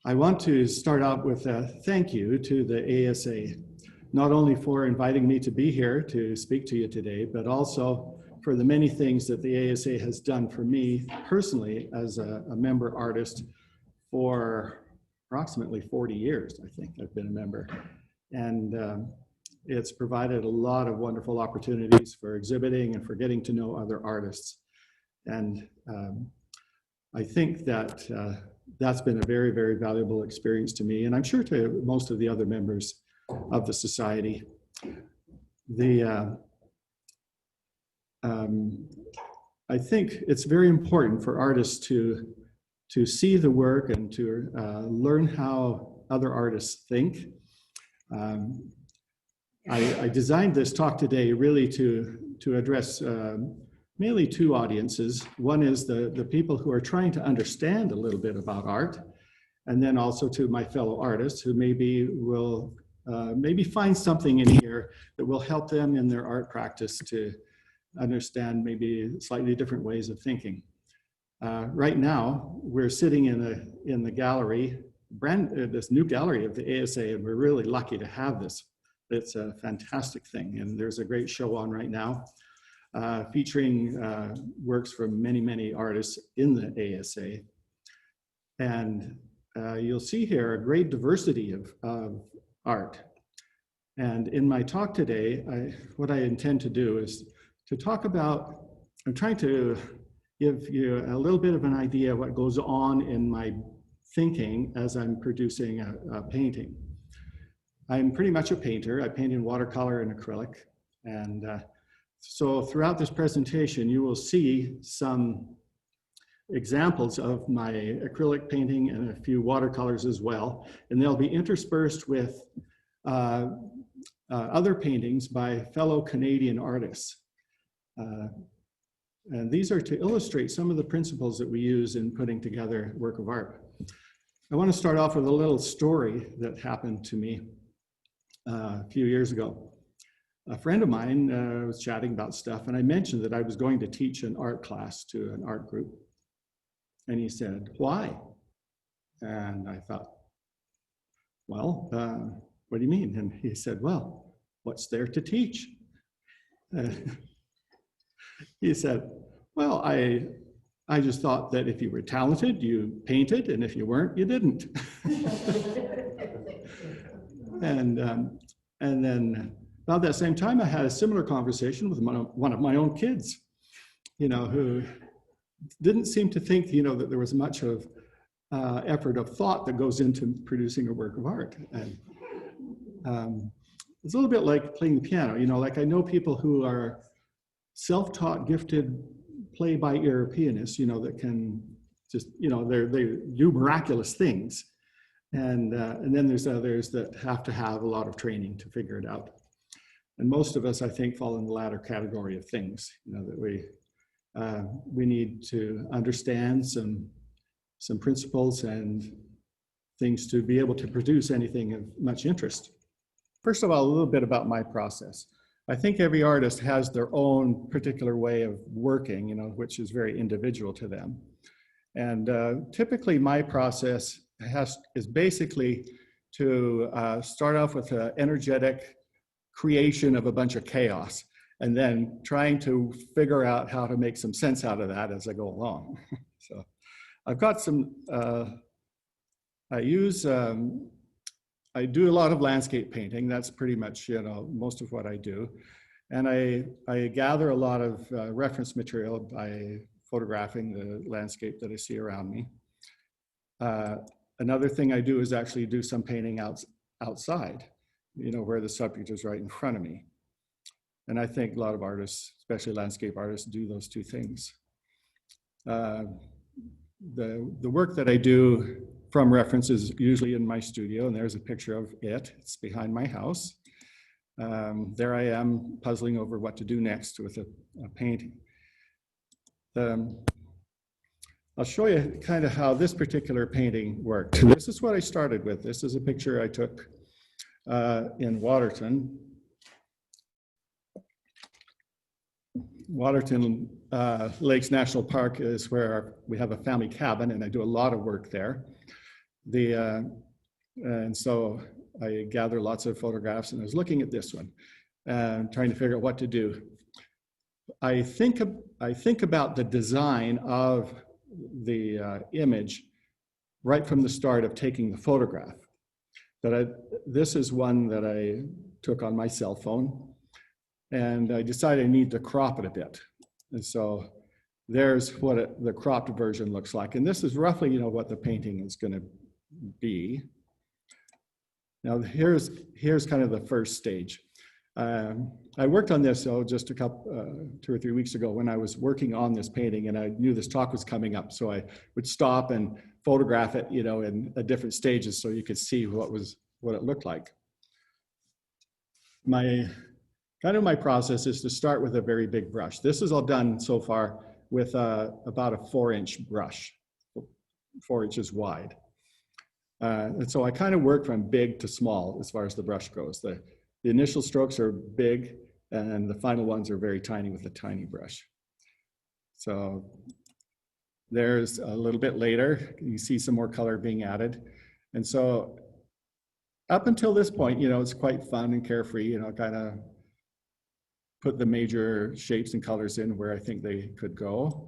I want to start out with a thank you to the ASA, not only for inviting me to be here to speak to you today, but also for the many things that the ASA has done for me personally as a member artist for approximately 40 years. I think I've been a member. And it's provided a lot of wonderful opportunities for exhibiting and for getting to know other artists. And I think that that's been a very, very valuable experience to me, and I'm sure to most of the other members of the society. I think it's very important for artists to see the work and to learn how other artists think. I designed this talk today really to address mainly two audiences. One is the people who are trying to understand a little bit about art, and then also to my fellow artists who maybe will find something in here that will help them in their art practice to understand maybe slightly different ways of thinking. Right now, we're sitting in the gallery, this new gallery of the ASA, and we're really lucky to have this. It's a fantastic thing, and there's a great show on right now featuring works from many, many artists in the ASA. And you'll see here a great diversity of art. And in my talk today, what I intend to do is to talk about, I'm trying to give you a little bit of an idea of what goes on in my thinking as I'm producing a painting. I'm pretty much a painter. I paint in watercolor and acrylic. And so throughout this presentation, you will see some examples of my acrylic painting and a few watercolors as well. And they'll be interspersed with other paintings by fellow Canadian artists. And these are to illustrate some of the principles that we use in putting together a work of art. I want to start off with a little story that happened to me a few years ago. A friend of mine was chatting about stuff, and I mentioned that I was going to teach an art class to an art group. And he said, "Why?" And I thought, well, what do you mean? And he said, "Well, what's there to teach?" He said, "Well, I just thought that if you were talented, you painted, and if you weren't, you didn't." And then about that same time, I had a similar conversation with one of my own kids, who didn't seem to think, that there was much of effort of thought that goes into producing a work of art. And it's a little bit like playing the piano, like I know people who are self-taught, gifted, play-by-ear pianists, that can just, they do miraculous things. And then there's others that have to have a lot of training to figure it out. And most of us, I think, fall in the latter category of things, that we need to understand some principles and things to be able to produce anything of much interest. First of all, a little bit about my process. I think every artist has their own particular way of working, which is very individual to them. And typically my process is basically to start off with an energetic creation of a bunch of chaos, and then trying to figure out how to make some sense out of that as I go along. So I've got some, I do a lot of landscape painting. That's pretty much, most of what I do. And I gather a lot of reference material by photographing the landscape that I see around me. Another thing I do is actually do some painting outside, where the subject is right in front of me. And I think a lot of artists, especially landscape artists, do those two things. The work that I do from reference is usually in my studio, and there's a picture of it. It's behind my house. There I am puzzling over what to do next with a painting. I'll show you kind of how this particular painting worked. This is what I started with. This is a picture I took in Waterton. Waterton Lakes National Park is where we have a family cabin, and I do a lot of work there. And so I gathered lots of photographs, and I was looking at this one, trying to figure out what to do. I think about the design of the image right from the start of taking the photograph. This is one that I took on my cell phone, and I decided I need to crop it a bit. And so there's what the cropped version looks like. And this is roughly, you know, what the painting is going to be. Now here's kind of the first stage. I worked on this just a couple, 2 or 3 weeks ago when I was working on this painting, and I knew this talk was coming up, so I would stop and photograph it, you know, in different stages so you could see what it looked like. My process is to start with a very big brush. This is all done so far with about a 4-inch brush, 4 inches wide. And so I kind of work from big to small as far as the brush goes. The initial strokes are big, and the final ones are very tiny with a tiny brush. So there's a little bit later, you see some more color being added. And so up until this point, you know, it's quite fun and carefree, you know, kind of put the major shapes and colors in where I think they could go,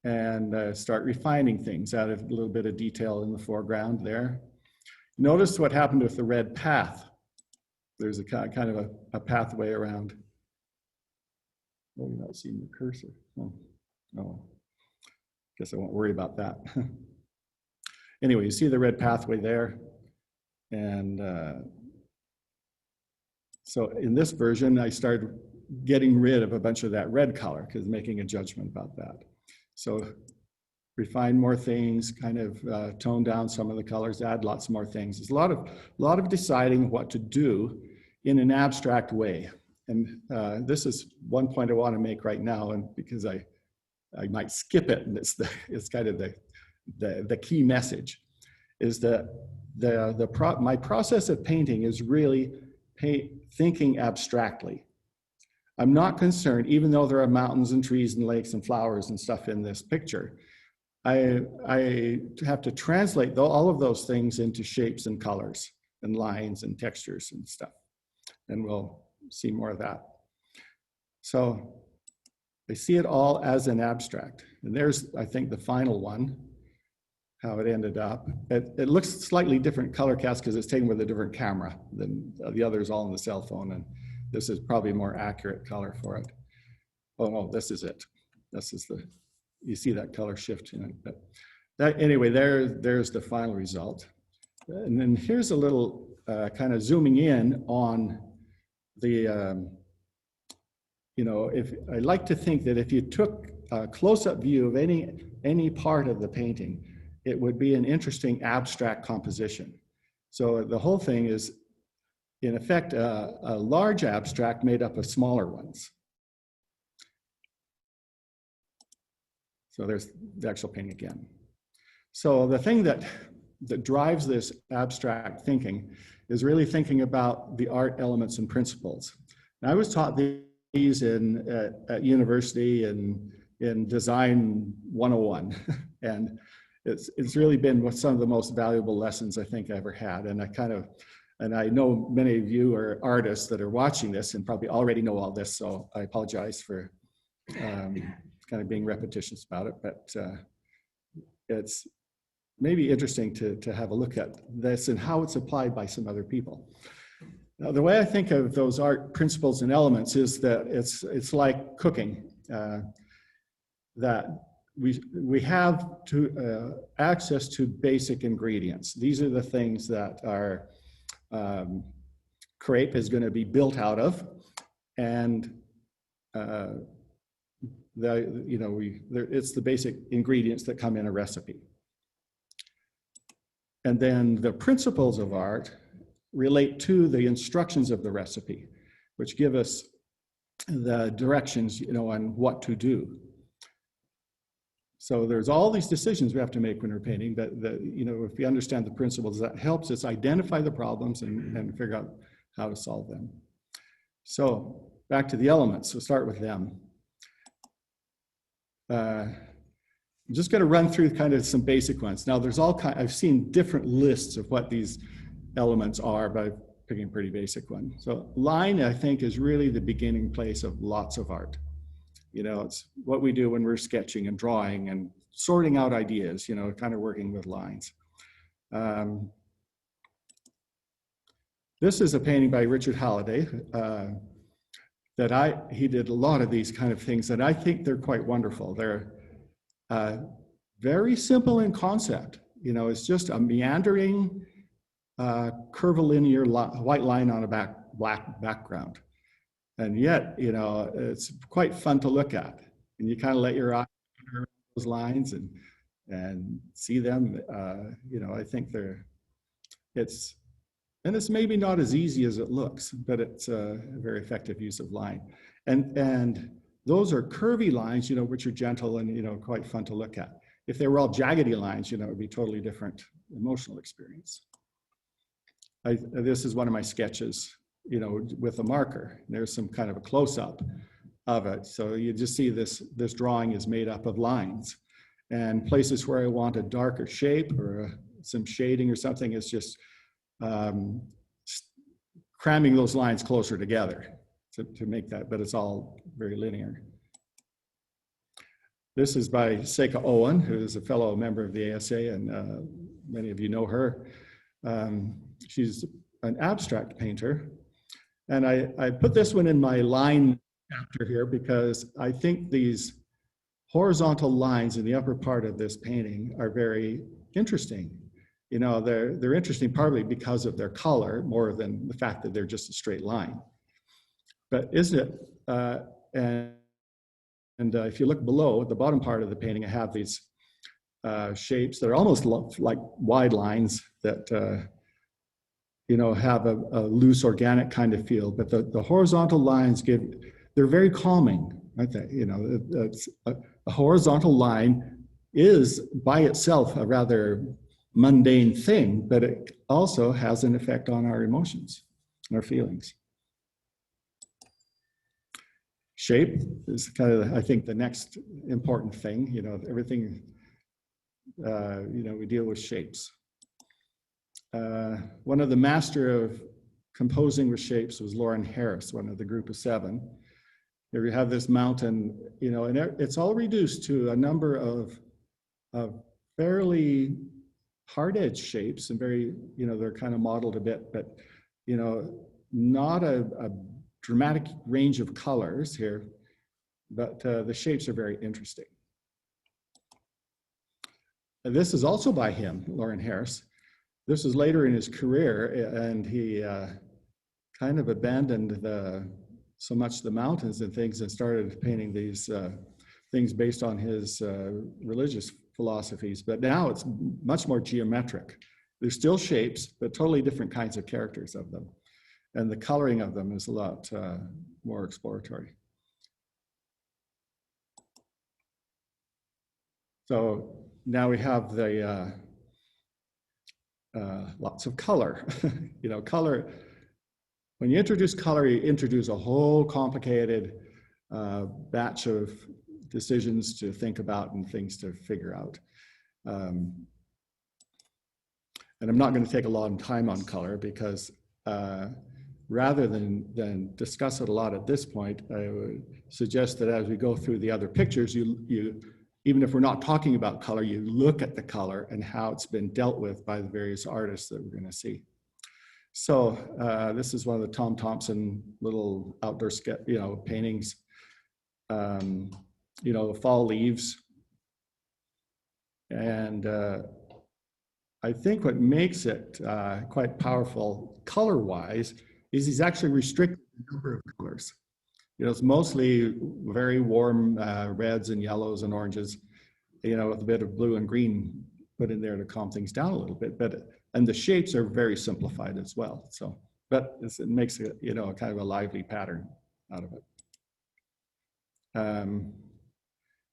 and start refining things, add a little bit of detail in the foreground there. Notice what happened with the red path. There's a kind of a pathway around. Oh, you're not seeing the cursor. Oh, guess I won't worry about that. Anyway, you see the red pathway there. And so in this version, I started getting rid of a bunch of that red color because making a judgment about that. So refine more things, kind of tone down some of the colors, add lots more things. There's a lot of deciding what to do in an abstract way. And this is one point I want to make right now, and because I might skip it, and it's kind of the key message, is that my process of painting is really thinking abstractly. I'm not concerned, even though there are mountains and trees and lakes and flowers and stuff in this picture, I have to translate all of those things into shapes and colors and lines and textures and stuff. And we'll see more of that. So I see it all as an abstract. And there's, I think, the final one, how it ended up. It looks slightly different color cast because it's taken with a different camera than the others all on the cell phone. And this is probably a more accurate color for it. Oh no, this is it. This is you see that color shift in it. But anyway, there's the final result. And then here's a little kind of zooming in on the, you know, I like to think that if you took a close-up view of any part of the painting, it would be an interesting abstract composition. So the whole thing is, in effect, a large abstract made up of smaller ones. So there's the actual painting again. So the thing that drives this abstract thinking is really thinking about the art elements and principles. And I was taught these at university in Design 101. And it's really been some of the most valuable lessons I think I ever had. And I know many of you are artists that are watching this and probably already know all this, so I apologize for kind of being repetitious about it, but it's maybe interesting to have a look at this and how it's applied by some other people. Now, the way I think of those art principles and elements is that it's like cooking, that we have access to basic ingredients. These are the things that our crepe is going to be built out of, and it's the basic ingredients that come in a recipe. And then the principles of art relate to the instructions of the recipe, which give us the directions, you know, on what to do. So there's all these decisions we have to make when we're painting that you know, if we understand the principles, that helps us identify the problems and figure out how to solve them. So back to the elements, so start with them. I'm just going to run through kind of some basic ones. Now there's all kind, I've seen different lists of what these elements are, but I'm picking a pretty basic one. So line, I think, is really the beginning place of lots of art. You know, it's what we do when we're sketching and drawing and sorting out ideas, you know, kind of working with lines. This is a painting by Richard Halliday that he did a lot of these kind of things, and I think they're quite wonderful. They're very simple in concept. You know, it's just a meandering, curvilinear white line on a black background. And yet, you know, it's quite fun to look at. And you kind of let your eye wander those lines and see them. You know, I think it's maybe not as easy as it looks, but it's a very effective use of line. And those are curvy lines, you know, which are gentle and, you know, quite fun to look at. If they were all jaggedy lines, you know, it would be totally different emotional experience. This is one of my sketches, you know, with a marker. There's some kind of a close-up of it. So you just see this drawing is made up of lines. And places where I want a darker shape or some shading or something, it's just cramming those lines closer together to make that, but it's all very linear. This is by Seika Owen, who is a fellow member of the ASA, and many of you know her. She's an abstract painter. And I put this one in my line chapter here because I think these horizontal lines in the upper part of this painting are very interesting. You know, they're interesting partly because of their color more than the fact that they're just a straight line. But isn't it? And if you look below, at the bottom part of the painting, I have these shapes that are almost like wide lines that you know, have a loose organic kind of feel, but the horizontal lines they're very calming, aren't they? You know, a horizontal line is by itself a rather mundane thing, but it also has an effect on our emotions and our feelings. Shape is kind of, I think, the next important thing. You know, everything, you know, we deal with shapes. One of the master of composing with shapes was Lauren Harris, one of the group of 7. Here we have this mountain, you know, and it's all reduced to a number of fairly hard-edged shapes and very, you know, they're kind of modeled a bit, but, you know, not a dramatic range of colors here, but the shapes are very interesting. And this is also by him, Lauren Harris. This is later in his career, and he kind of abandoned so much the mountains and things and started painting these things based on his religious philosophies. But now it's much more geometric. There's still shapes, but totally different kinds of characters of them. And the coloring of them is a lot more exploratory. So now we have the lots of color. You know, color, when you introduce color, you introduce a whole complicated batch of decisions to think about and things to figure out. And I'm not going to take a lot of time on color because rather than discuss it a lot at this point, I would suggest that as we go through the other pictures, you even if we're not talking about color, you look at the color and how it's been dealt with by the various artists that we're going to see. So this is one of the Tom Thompson little outdoor paintings. You know, fall leaves. And I think what makes it quite powerful color-wise is he's actually restricted the number of colors. You know, it's mostly very warm reds and yellows and oranges, you know, with a bit of blue and green put in there to calm things down a little bit. And the shapes are very simplified as well. So, but it makes it, you know, kind of a lively pattern out of it.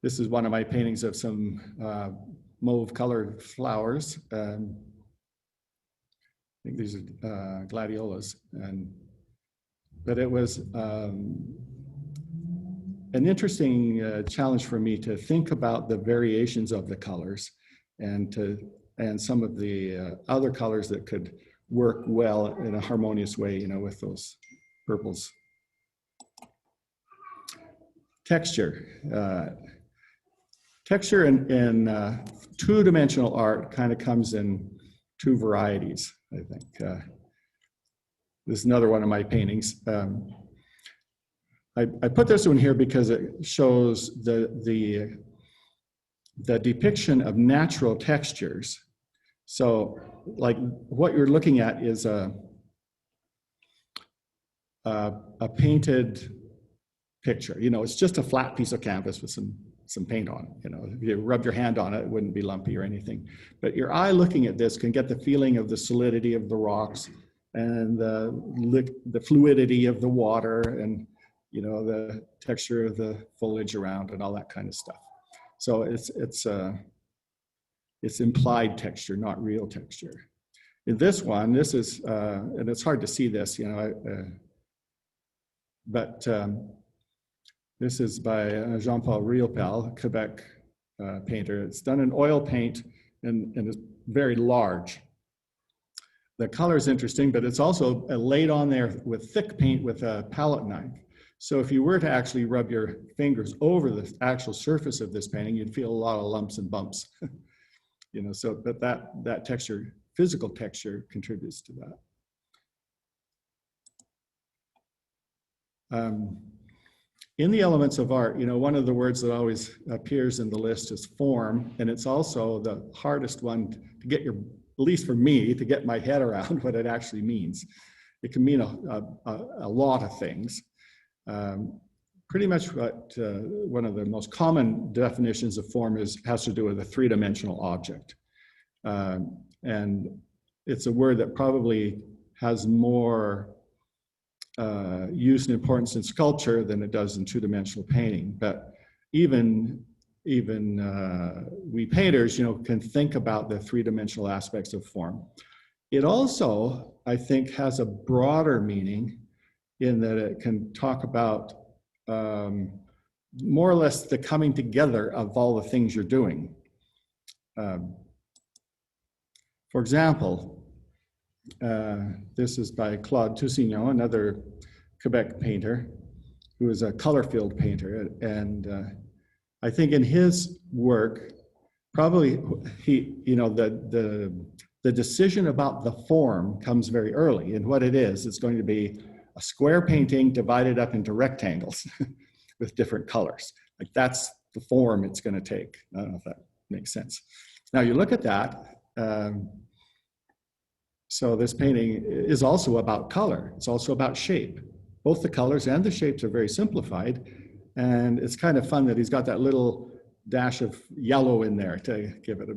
This is one of my paintings of some mauve colored flowers. I think these are gladiolas. But it was an interesting challenge for me to think about the variations of the colors and some of the other colors that could work well in a harmonious way, with those purples. Texture. Texture in two-dimensional art kind of comes in two varieties, I think. This is another one of my paintings. I put this one here because it shows the depiction of natural textures. So, like, what you're looking at is a painted picture. It's just a flat piece of canvas with some paint on it. If you rub your hand on it, it wouldn't be lumpy or anything. But your eye looking at this can get the feeling of the solidity of the rocks and the fluidity of the water and the texture of the foliage around and all that kind of stuff. So it's implied texture, not real texture. In this one, this is, and it's hard to see this, but this is by Jean-Paul Riopel, Quebec painter. It's done in oil paint and it's very large. The color is interesting, but it's also laid on there with thick paint with a palette knife. So if you were to actually rub your fingers over the actual surface of this painting, you'd feel a lot of lumps and bumps. But that texture, physical texture, contributes to that. In the elements of art, one of the words that always appears in the list is form, and it's also the hardest one to get at least for me, to get my head around what it actually means. It can mean a lot of things. Pretty much what one of the most common definitions of form has to do with a three-dimensional object. And it's a word that probably has more use and importance in sculpture than it does in two-dimensional painting. But even we painters, can think about the three-dimensional aspects of form. It also, I think, has a broader meaning in that it can talk about more or less the coming together of all the things you're doing. For example, this is by Claude Toussignon, another Quebec painter, who is a color field painter. And I think in his work, probably the decision about the form comes very early. And what it is, it's going to be a square painting divided up into rectangles with different colors. Like, that's the form it's going to take. I don't know if that makes sense. Now you look at that. So this painting is also about color. It's also about shape. Both the colors and the shapes are very simplified. And it's kind of fun that he's got that little dash of yellow in there to give it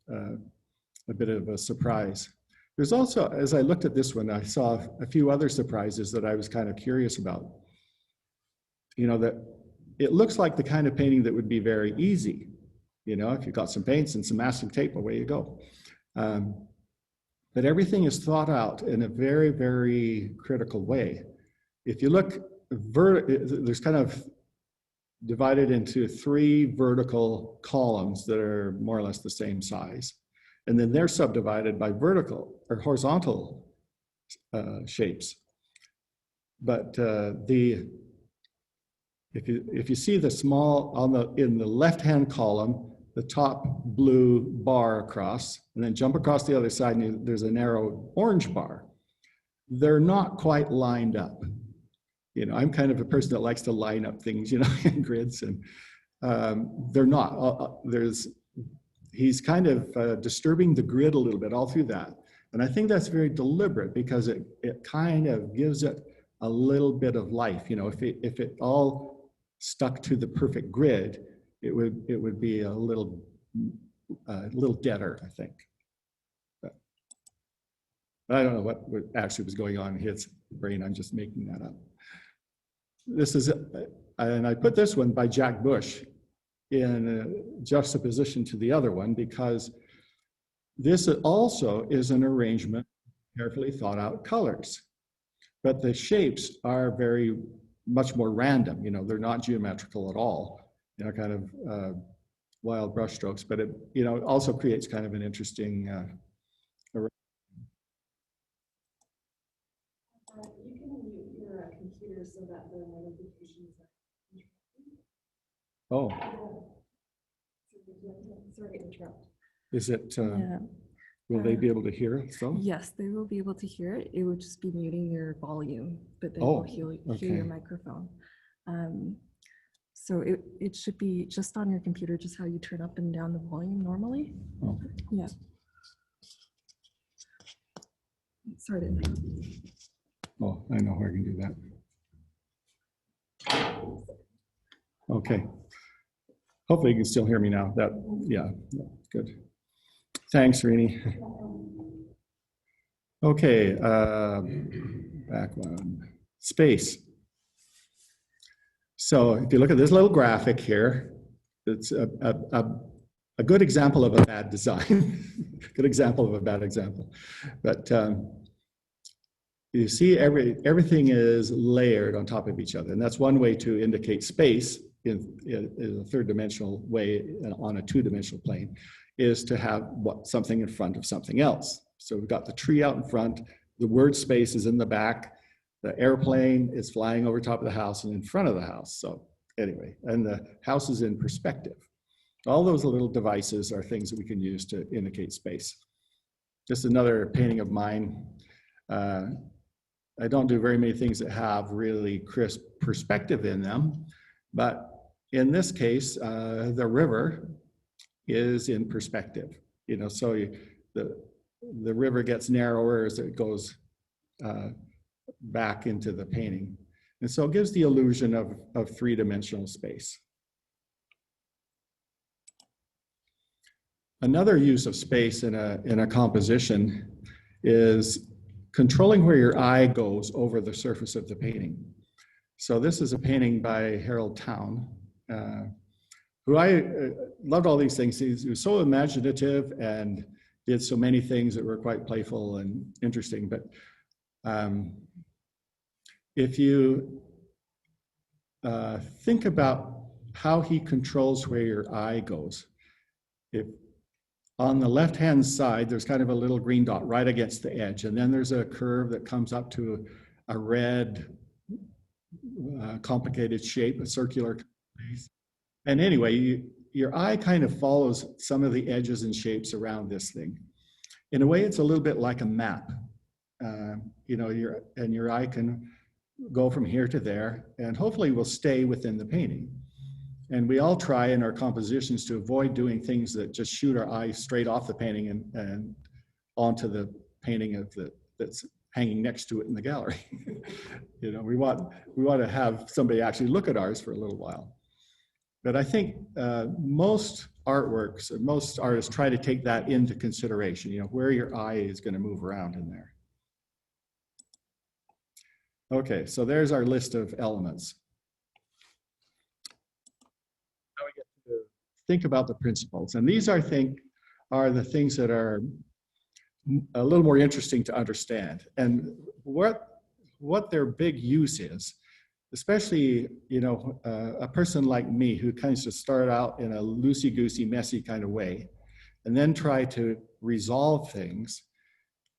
a bit of a surprise. There's also, as I looked at this one, I saw a few other surprises that I was kind of curious about. That it looks like the kind of painting that would be very easy. If you've got some paints and some masking tape, away you go. But everything is thought out in a very, very critical way. If you look, there's kind of divided into three vertical columns that are more or less the same size. And then they're subdivided by vertical or horizontal shapes. But if you see the small, in the left-hand column, the top blue bar across, and then jump across the other side, and there's a narrow orange bar. They're not quite lined up. I'm kind of a person that likes to line up things, in grids, and they're not. He's kind of disturbing the grid a little bit all through that. And I think that's very deliberate because it kind of gives it a little bit of life. If it all stuck to the perfect grid, it would be a little deader, I think. But I don't know what actually was going on in his brain. I'm just making that up. This is, and I put this one by Jack Bush in juxtaposition to the other one because this also is an arrangement of carefully thought out colors. But the shapes are very much more random. You know, they're not geometrical at all. You know, kind of wild brush strokes, but it, you know, it also creates kind of an interesting. You can mute your computer so that the notifications are. Oh. Sorry to interrupt. Is it? Yeah. Will they be able to hear it? So? Yes, they will be able to hear it. It would just be muting your volume, but they will hear your microphone. So it should be just on your computer, just how you turn up and down the volume normally. Oh. Yeah. Sorry to interrupt. Oh, I know where I can do that. Okay. Hopefully you can still hear me now. That, yeah, good. Thanks, Rini. Okay, back one. Space. So if you look at this little graphic here, it's a good example of a bad design. Good example of a bad example. But you see everything is layered on top of each other. And that's one way to indicate space in a third-dimensional way on a two-dimensional plane, is to have something in front of something else. So we've got the tree out in front, the word space is in the back, the airplane is flying over top of the house and in front of the house. So anyway, and the house is in perspective. All those little devices are things that we can use to indicate space. Just another painting of mine. I don't do very many things that have really crisp perspective in them, but in this case, the river is in perspective. You know, so the river gets narrower as it goes back into the painting. And so it gives the illusion of three-dimensional space. Another use of space in a composition is controlling where your eye goes over the surface of the painting. So this is a painting by Harold Town, who I loved all these things. He was so imaginative and did so many things that were quite playful and interesting. But if you think about how he controls where your eye goes, if on the left-hand side, there's kind of a little green dot right against the edge, and then there's a curve that comes up to a red, complicated shape, a circular place. And anyway, your eye kind of follows some of the edges and shapes around this thing. In a way, it's a little bit like a map. You know, your eye can go from here to there, and hopefully will stay within the painting. And we all try in our compositions to avoid doing things that just shoot our eyes straight off the painting and onto the painting that's hanging next to it in the gallery. You know, we want to have somebody actually look at ours for a little while. But I think most artworks, most artists try to take that into consideration, you know, where your eye is going to move around in there. Okay, so there's our list of elements. Now we get to think about the principles. And these, I think, are the things that are a little more interesting to understand. And what their big use is, especially, you know, a person like me who kind of started out in a loosey-goosey, messy kind of way, and then try to resolve things.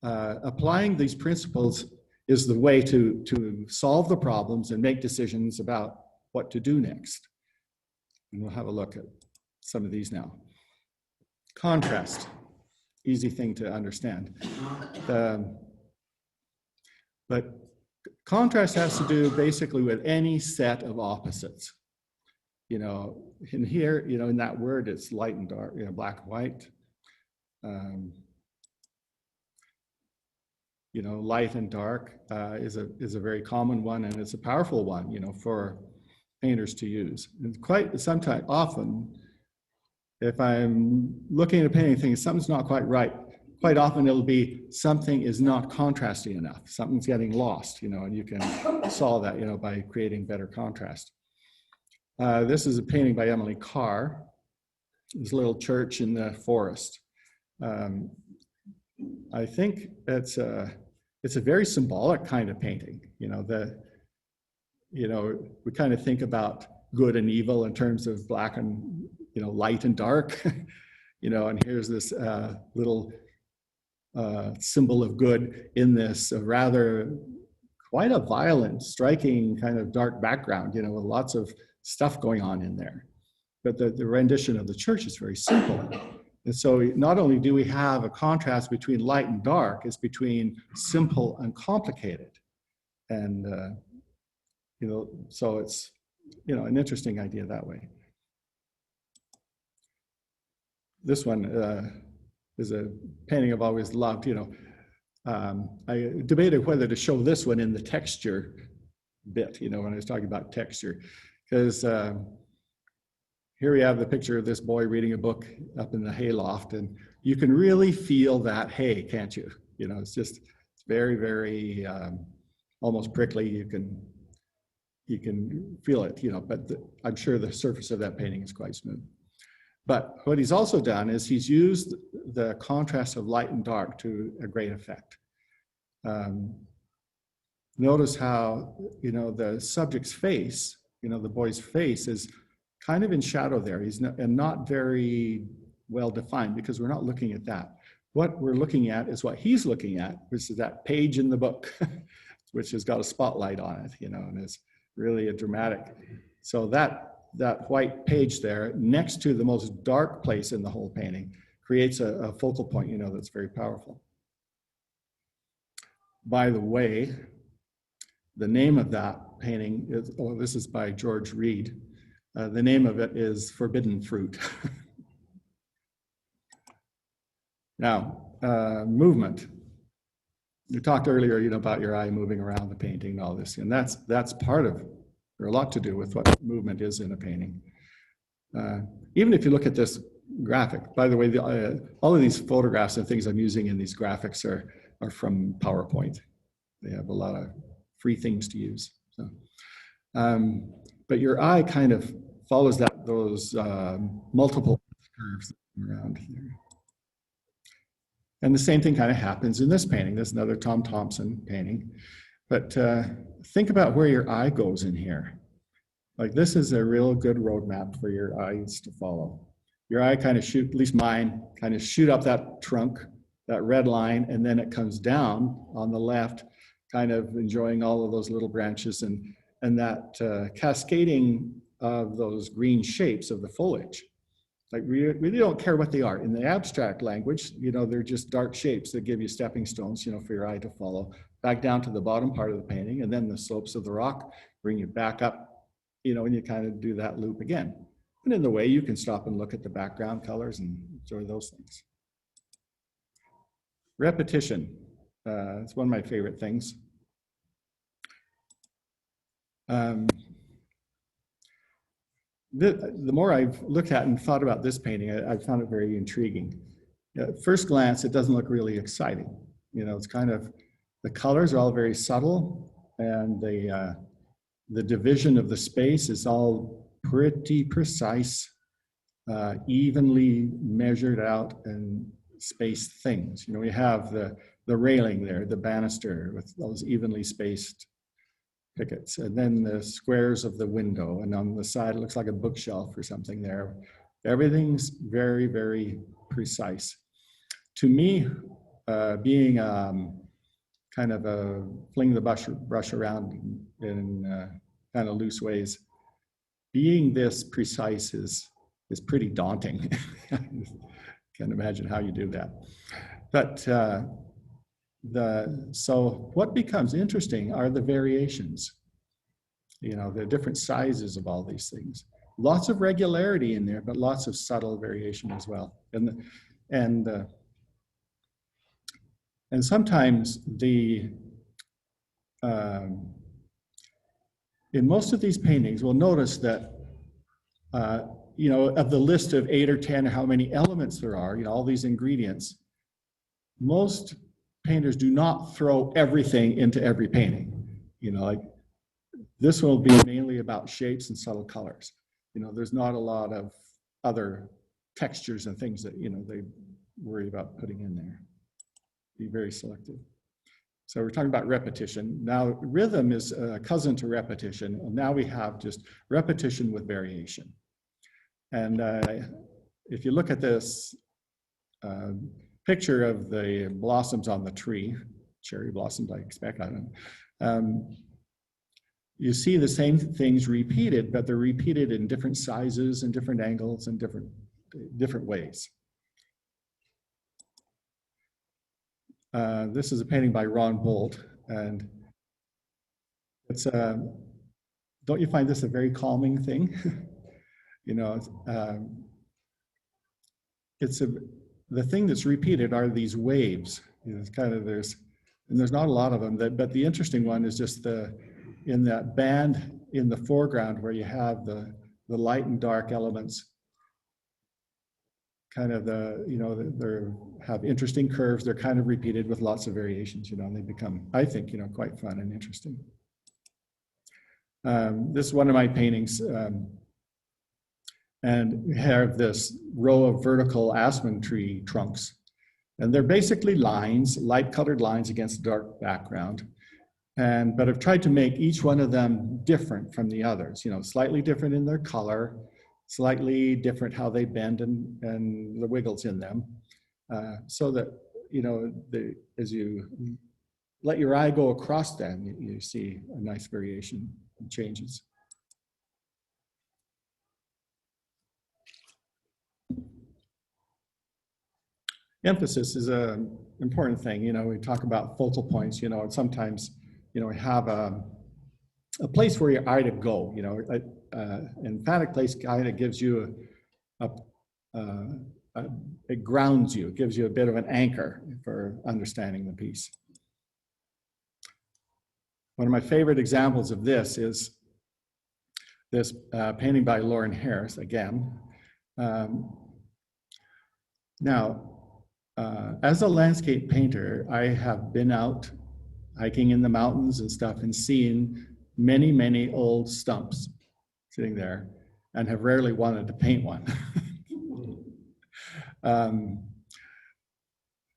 Applying these principles is the way to solve the problems and make decisions about what to do next. And we'll have a look at some of these now. Contrast, easy thing to understand. But contrast has to do basically with any set of opposites. You know, in here, you know, in that word, it's light and dark, you know, black and white. You know, light and dark is a very common one, and it's a powerful one, you know, for painters to use. And sometimes, often, if I'm looking at a painting and thinking something's not quite right, quite often it'll be something is not contrasting enough. Something's getting lost, you know, and you can solve that, you know, by creating better contrast. This is a painting by Emily Carr. This little church in the forest. I think it's a very symbolic kind of painting. You know, you know, we kind of think about good and evil in terms of black and, you know, light and dark, you know, and here's this little symbol of good in this rather quite a violent, striking kind of dark background, you know, with lots of stuff going on in there. But the rendition of the church is very simple. And so not only do we have a contrast between light and dark, it's between simple and complicated. And, you know, so it's, you know, an interesting idea that way. This one is a painting I've always loved, you know. I debated whether to show this one in the texture bit, you know, when I was talking about texture, because here we have the picture of this boy reading a book up in the hayloft, and you can really feel that hay, can't you? You know, it's just, it's very, very almost prickly. You can feel it, you know, but I'm sure the surface of that painting is quite smooth. But what he's also done is he's used the contrast of light and dark to a great effect. Notice how, you know, the subject's face, you know, the boy's face is kind of in shadow there. He's not very well defined because we're not looking at that. What we're looking at is what he's looking at, which is that page in the book, which has got a spotlight on it, you know, and it's really a dramatic. So that white page there next to the most dark place in the whole painting creates a focal point, you know, that's very powerful. By the way, the name of that painting is, oh, this is by George Reed. The name of it is Forbidden Fruit. Now, movement. You talked earlier, you know, about your eye moving around the painting and all this, and that's part of, or a lot to do with what movement is in a painting. Even if you look at this graphic, by the way, all of these photographs and things I'm using in these graphics are from PowerPoint. They have a lot of free things to use. So, but your eye kind of follows those multiple curves around here. And the same thing kind of happens in this painting. There's another Tom Thompson painting. But think about where your eye goes in here. Like this is a real good roadmap for your eyes to follow. Your eye kind of shoot, at least mine, kind of shoot up that trunk, that red line, and then it comes down on the left, kind of enjoying all of those little branches and that cascading of those green shapes of the foliage. Like we really don't care what they are. In the abstract language, you know, they're just dark shapes that give you stepping stones, you know, for your eye to follow. Back down to the bottom part of the painting, and then the slopes of the rock bring you back up, you know, and you kind of do that loop again. And in the way, you can stop and look at the background colors and enjoy those things. Repetition. It's one of my favorite things. The more I've looked at and thought about this painting, I found it very intriguing. At first glance, it doesn't look really exciting. You know, it's kind of, the colors are all very subtle, and the division of the space is all pretty precise, evenly measured out and spaced things. You know, we have the railing there, the banister with those evenly spaced pickets, and then the squares of the window, and on the side it looks like a bookshelf or something there. Everything's very, very precise. To me, being kind of a fling the brush around in kind of loose ways, being this precise is pretty daunting. Can't imagine how you do that. But so what becomes interesting are the variations, you know, the different sizes of all these things. Lots of regularity in there, but lots of subtle variation as well. And sometimes in most of these paintings, we'll notice that, you know, of the list of 8 or 10, how many elements there are, you know, all these ingredients, most painters do not throw everything into every painting. You know, like this will be mainly about shapes and subtle colors. You know, there's not a lot of other textures and things that, you know, they worry about putting in there. Be very selective. So we're talking about repetition. Now, rhythm is a cousin to repetition. Now we have just repetition with variation. And if you look at this picture of the blossoms on the tree, cherry blossoms, I expect, I don't know. You see the same things repeated, but they're repeated in different sizes and different angles and different ways. This is a painting by Ron Bolt, and it's don't you find this a very calming thing? You know, the thing that's repeated are these waves. You know, it's kind of there's not a lot of them. But the interesting one is just in that band in the foreground where you have the light and dark elements. Kind of they have interesting curves. They're kind of repeated with lots of variations, you know, and they become, I think, you know, quite fun and interesting. This is one of my paintings, and we have this row of vertical aspen tree trunks, and they're basically lines, light-colored lines against a dark background. But I've tried to make each one of them different from the others, you know, slightly different in their color, slightly different how they bend and the wiggles in them, so that, you know, as you let your eye go across them, you see a nice variation and changes. Emphasis is an important thing. You know, we talk about focal points, you know, and sometimes, you know, we have a place for your eye to go, you know, an emphatic place kind of gives you it grounds you, it gives you a bit of an anchor for understanding the piece. One of my favorite examples of this is this painting by Lauren Harris, again. Now, as a landscape painter, I have been out hiking in the mountains and stuff and seen many, many old stumps sitting there and have rarely wanted to paint one.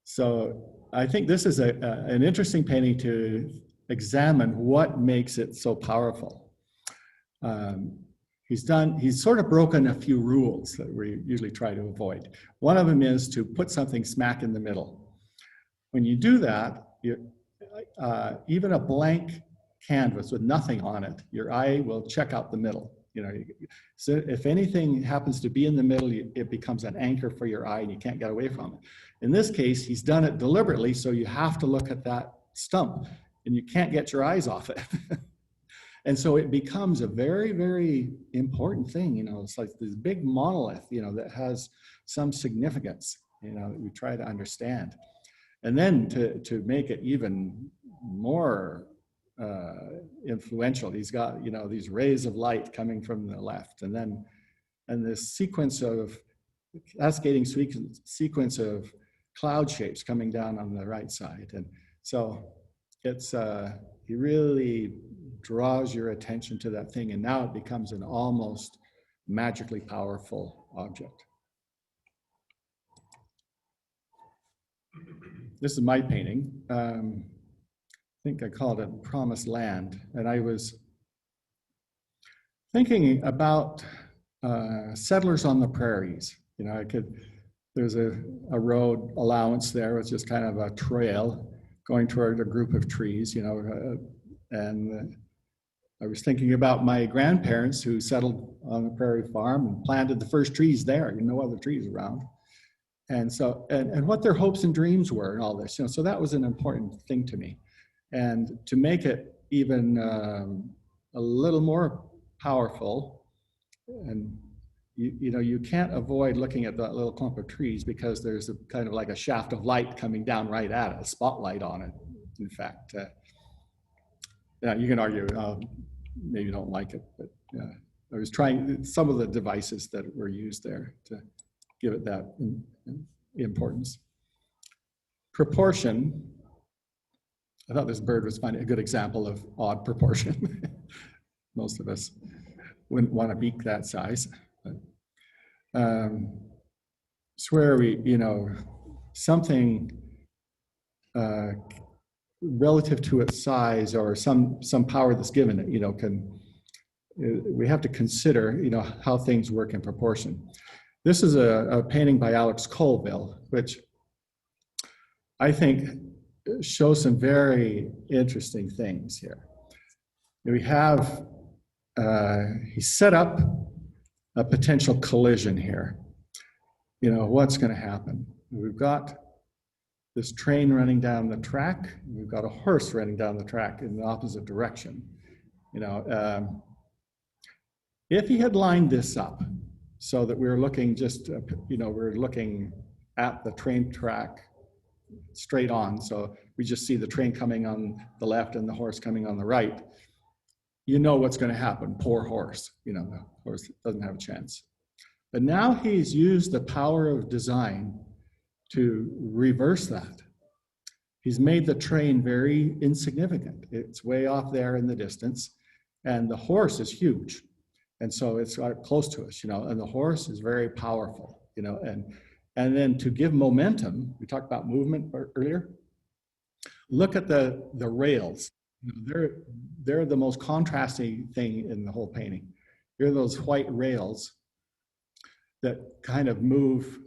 So I think this is an interesting painting to examine what makes it so powerful. He's sort of broken a few rules that we usually try to avoid. One of them is to put something smack in the middle. When you do that, even a blank canvas with nothing on it, your eye will check out the middle. You know, so if anything happens to be in the middle, it becomes an anchor for your eye and you can't get away from it. In this case, he's done it deliberately, so you have to look at that stump and you can't get your eyes off it. And so it becomes a very, very important thing. You know, it's like this big monolith, you know, that has some significance, you know, that we try to understand. And then to make it even more influential, he's got, you know, these rays of light coming from the left, and this sequence of cascading sequence of cloud shapes coming down on the right side. And so it's he really draws your attention to that thing, and now it becomes an almost magically powerful object. This is my painting. I think I called it Promised Land, and I was thinking about settlers on the prairies. You know, there's a road allowance there. It's just kind of a trail going toward a group of trees, you know, and I was thinking about my grandparents who settled on a prairie farm and planted the first trees there, and no other trees around. And so, and what their hopes and dreams were and all this, you know, so that was an important thing to me. And to make it even a little more powerful, and you know, you can't avoid looking at that little clump of trees because there's a kind of like a shaft of light coming down right at it, a spotlight on it, in fact. Yeah, you can argue, maybe you don't like it, but I was trying some of the devices that were used there to give it that importance. Proportion. I thought this bird was a good example of odd proportion. Most of us wouldn't want a beak that size. But, it's where we, you know, something relative to its size or some power that's given it, we have to consider, how things work in proportion. This is a painting by Alex Colville, which I think shows some very interesting things here. We have, he set up a potential collision here. What's going to happen? We've got this train running down the track. We've got a horse running down the track in the opposite direction. If he had lined this up so that we were looking just, we're looking at the train track straight on, so we just see the train coming on the left and the horse coming on the right, what's going to happen. Poor horse, the horse doesn't have a chance. But now he's used the power of design to reverse that. He's made the train very insignificant. It's way off there in the distance, and the horse is huge. And so it's close to us, and the horse is very powerful, and then to give momentum, we talked about movement earlier. Look at the rails. They're the most contrasting thing in the whole painting. Here are those white rails that kind of move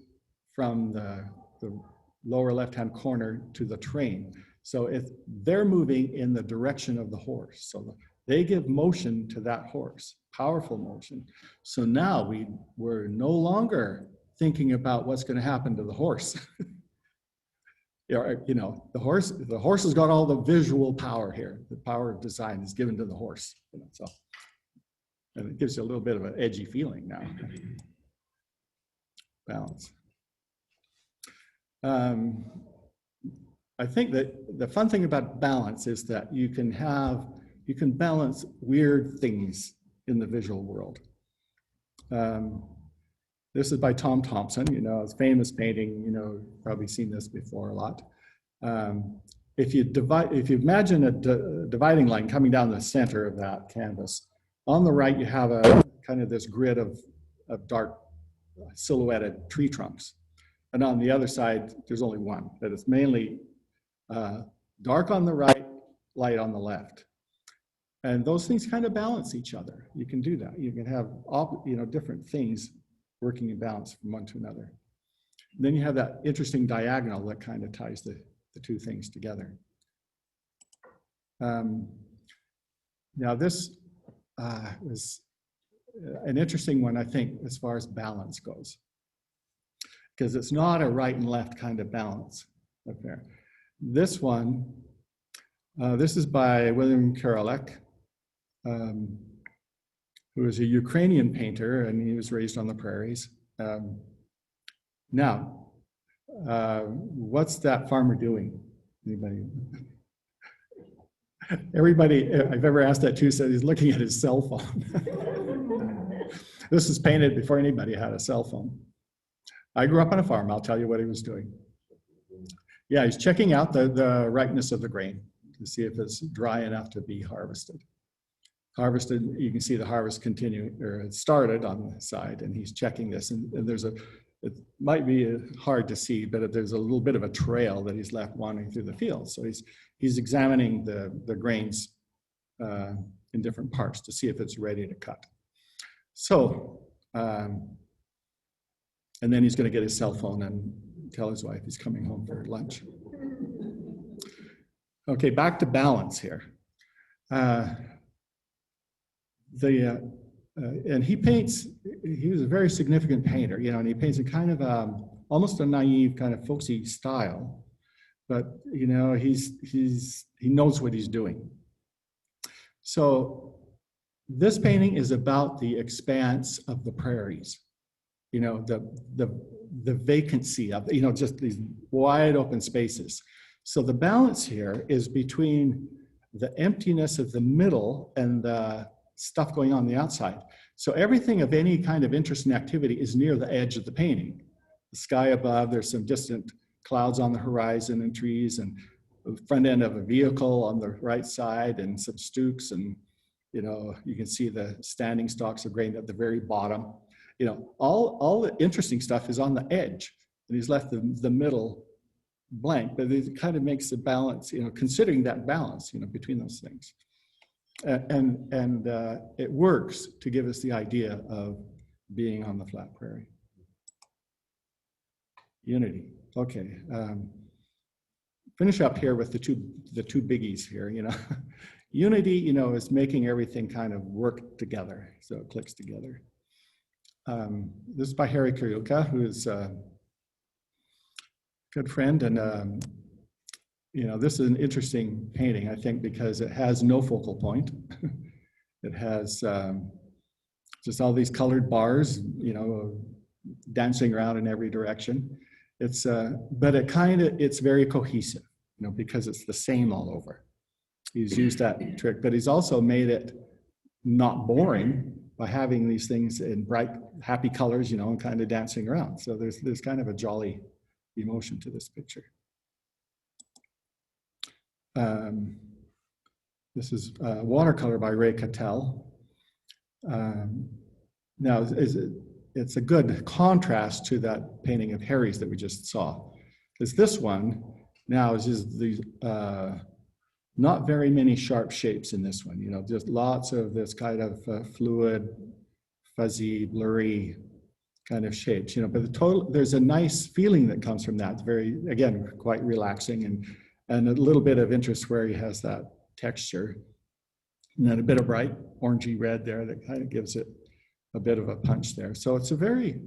from the lower left-hand corner to the train. So they're moving in the direction of the horse. So they give motion to that horse, powerful motion. So now we're no longer thinking about what's going to happen to the horse. The horse has got all the visual power here. The power of design is given to the horse. And it gives you a little bit of an edgy feeling now. Balance. I think that the fun thing about balance is that you can balance weird things in the visual world. This is by Tom Thompson, his famous painting, probably seen this before a lot. If you imagine a dividing line coming down the center of that canvas, on the right you have a kind of this grid of dark silhouetted tree trunks. And on the other side, there's only one, that it's mainly dark on the right, light on the left. And those things kind of balance each other. You can do that. You can have different things working in balance from one to another. And then you have that interesting diagonal that kind of ties the two things together. Now this is an interesting one, I think, as far as balance goes, because it's not a right and left kind of balance affair. This one, this is by William Karolek, who is a Ukrainian painter, and he was raised on the prairies. Now, what's that farmer doing? Anybody? Everybody I've ever asked that to said he's looking at his cell phone. This was painted before anybody had a cell phone. I grew up on a farm. I'll tell you what he was doing. Yeah, he's checking out the ripeness of the grain to see if it's dry enough to be harvested. Harvested, you can see the harvest continuing, or it started on the side, and he's checking this. And there's it might be hard to see, but there's a little bit of a trail that he's left wandering through the field. So he's examining the grains in different parts to see if it's ready to cut. So, and then he's going to get his cell phone and tell his wife he's coming home for lunch. Okay, back to balance here. And he paints, he was a very significant painter, and he paints a kind of almost a naive kind of folksy style, but he knows what he's doing. So this painting is about the expanse of the prairies, the vacancy of, just these wide open spaces. So the balance here is between the emptiness of the middle and the stuff going on the outside. So everything of any kind of interest and activity is near the edge of the painting. The sky above, there's some distant clouds on the horizon and trees, and the front end of a vehicle on the right side, and some stooks, and you can see the standing stalks of grain at the very bottom. All the interesting stuff is on the edge, and he's left the middle blank, but it kind of makes the balance, considering that balance, between those things. And it works to give us the idea of being on the flat prairie. Unity. Okay. Finish up here with the two biggies here. Unity, is making everything kind of work together, so it clicks together. This is by Harry Kuryuka, who is a good friend, and this is an interesting painting, I think, because it has no focal point. It has just all these colored bars, dancing around in every direction. But it's very cohesive, because it's the same all over. He's used that trick, but he's also made it not boring by having these things in bright, happy colors, and kind of dancing around. So there's kind of a jolly emotion to this picture. This is watercolor by Ray Cattell. Now, it's a good contrast to that painting of Harry's that we just saw. Because this one now is just these, not very many sharp shapes in this one, just lots of this kind of fluid, fuzzy, blurry kind of shapes, but there's a nice feeling that comes from that. It's very, again, quite relaxing, and a little bit of interest where he has that texture. And then a bit of bright orangey red there that kind of gives it a bit of a punch there. So it's a very,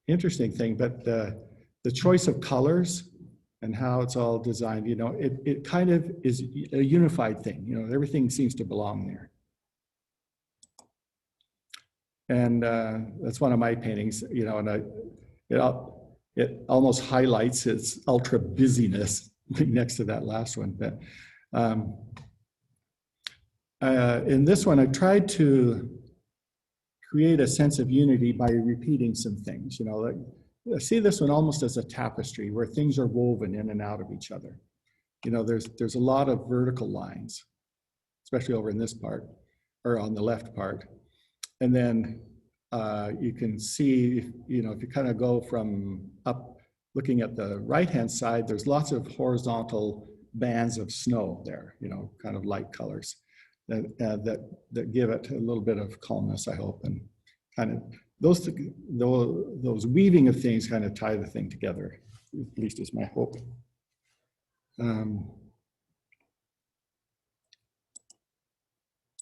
interesting thing, but the choice of colors and how it's all designed, it kind of is a unified thing. Everything seems to belong there. And that's one of my paintings, and it almost highlights its ultra busyness next to that last one. But in this one, I tried to create a sense of unity by repeating some things. I see this one almost as a tapestry where things are woven in and out of each other. There's a lot of vertical lines, especially over in this part, or on the left part. And then you can see, if you kind of go from up, looking at the right-hand side, there's lots of horizontal bands of snow there, kind of light colors that give it a little bit of calmness, I hope, and kind of those weaving of things kind of tie the thing together, at least is my hope.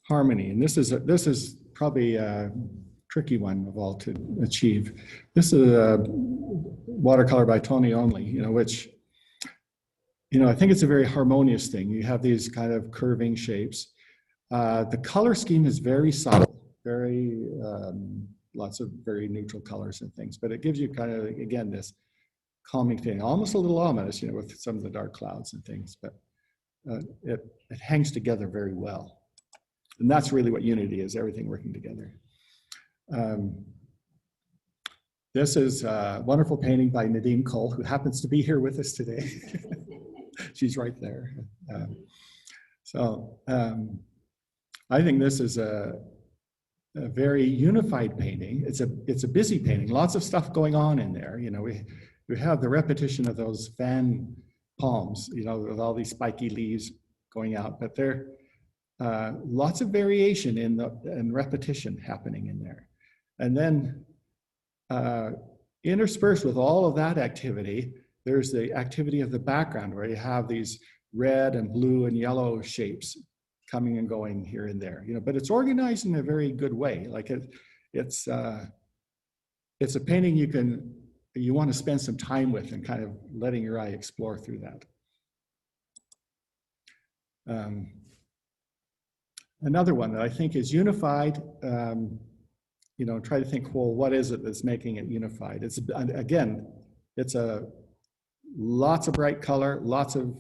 Harmony, and this is probably a tricky one of all to achieve. This is a watercolor by Tony Only, which, I think it's a very harmonious thing. You have these kind of curving shapes. The color scheme is very subtle, very lots of very neutral colors and things, but it gives you kind of, again, this calming feeling, almost a little ominous, with some of the dark clouds and things, but it hangs together very well. And that's really what unity is, everything working together. This is a wonderful painting by Nadine Cole, who happens to be here with us today. She's right there. I think this is a very unified painting. It's a busy painting, lots of stuff going on in there. We have the repetition of those fan palms, with all these spiky leaves going out, but there lots of variation and repetition happening in there. And then interspersed with all of that activity, there's the activity of the background where you have these red and blue and yellow shapes coming and going here and there, but it's organized in a very good way. Like it's a painting you want to spend some time with and kind of letting your eye explore through that. Another one that I think is unified, try to think, well, what is it that's making it unified? It's lots of bright color, lots of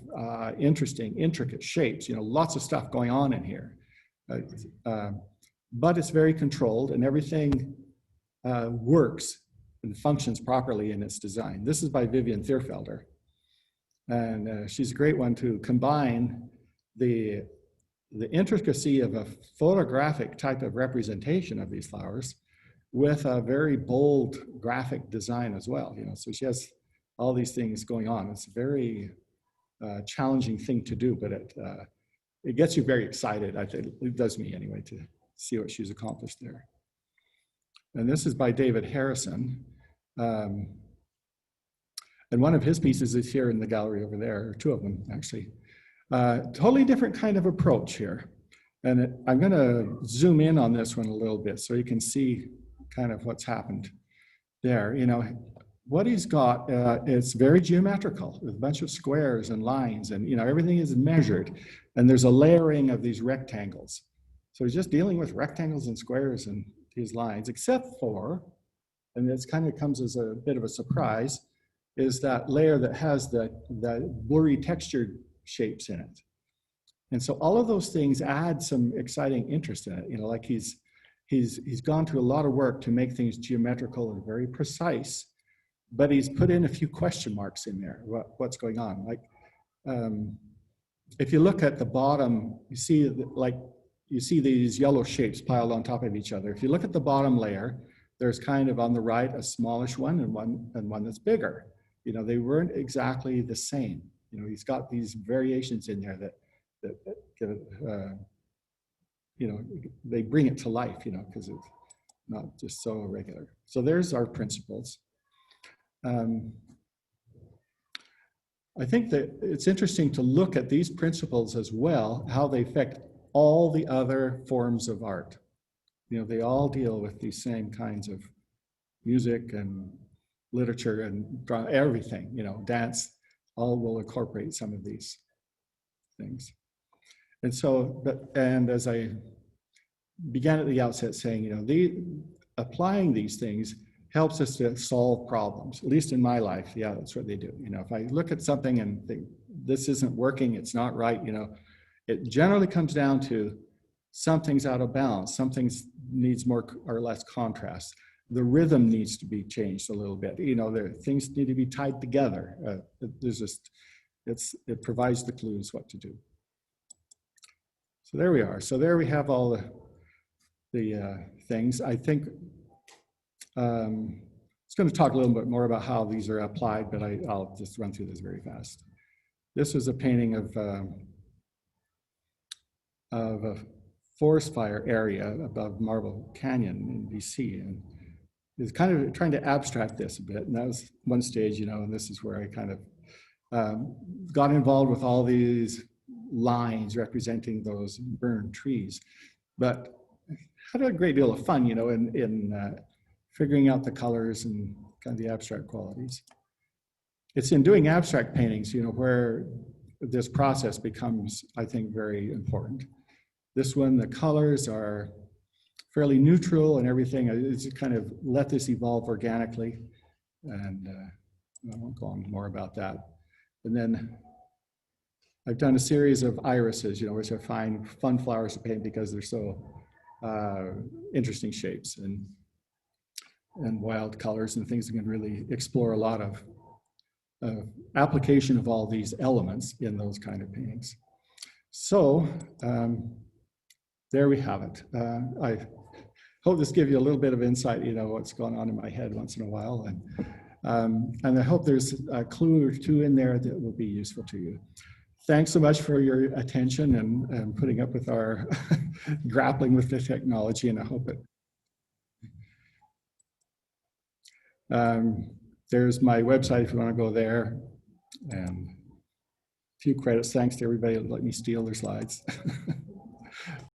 interesting, intricate shapes, lots of stuff going on in here. But it's very controlled and everything works and functions properly in its design. This is by Vivian Thierfelder. And she's a great one to combine the intricacy of a photographic type of representation of these flowers with a very bold graphic design as well. So she has all these things going on. It's a very challenging thing to do, but it gets you very excited. I think it does me anyway, to see what she's accomplished there. And this is by David Harrison. And one of his pieces is here in the gallery over there, or two of them actually. Totally different kind of approach here. And I'm going to zoom in on this one a little bit so you can see kind of what's happened there. You know, what he's got, it's very geometrical with a bunch of squares and lines, and, you know, everything is measured. And there's a layering of these rectangles. So he's just dealing with rectangles and squares and these lines, except for, and this kind of comes as a bit of a surprise, is that layer that has the blurry textured shapes in it. And so all of those things add some exciting interest in it. You know, like he's gone to a lot of work to make things geometrical and very precise, but he's put in a few question marks in there. What's going on? Like, if you look at the bottom, you see these yellow shapes piled on top of each other. If you look at the bottom layer, there's kind of on the right a smallish one and one that's bigger. You know, they weren't exactly the same. You know, he's got these variations in there that give it, you know, they bring it to life, you know, because it's not just so irregular. So there's our principles. I think that it's interesting to look at these principles as well, how they affect all the other forms of art. You know, they all deal with these same kinds of music and literature and drama, everything, you know, dance, all will incorporate some of these things. And so, and as I began at the outset saying, you know, applying these things helps us to solve problems, at least in my life. Yeah, that's what they do. You know, if I look at something and think, this isn't working, it's not right, you know, it generally comes down to something's out of balance, something needs more or less contrast. The rhythm needs to be changed a little bit. You know, things need to be tied together. It provides the clues what to do. So there we are. So there we have all the things. I think I was going to talk a little bit more about how these are applied, but I'll just run through this very fast. This was a painting of a forest fire area above Marble Canyon in BC, and is kind of trying to abstract this a bit. And that was one stage, you know, and this is where I kind of got involved with all these lines representing those burned trees. But I had a great deal of fun, you know, in figuring out the colors and kind of the abstract qualities. It's in doing abstract paintings, you know, where this process becomes, I think, very important. This one, the colors are fairly neutral and everything. It's kind of let this evolve organically. And I won't go on more about that. And then I've done a series of irises, you know, which I find fun flowers to paint because they're so interesting shapes and wild colors and things that can really explore a lot of application of all these elements in those kind of paintings. So there we have it. I hope this gives you a little bit of insight, you know, what's going on in my head once in a while. And I hope there's a clue or two in there that will be useful to you. Thanks so much for your attention and putting up with our grappling with the technology, and I hope it. There's my website if you want to go there, and a few credits. Thanks to everybody who let me steal their slides.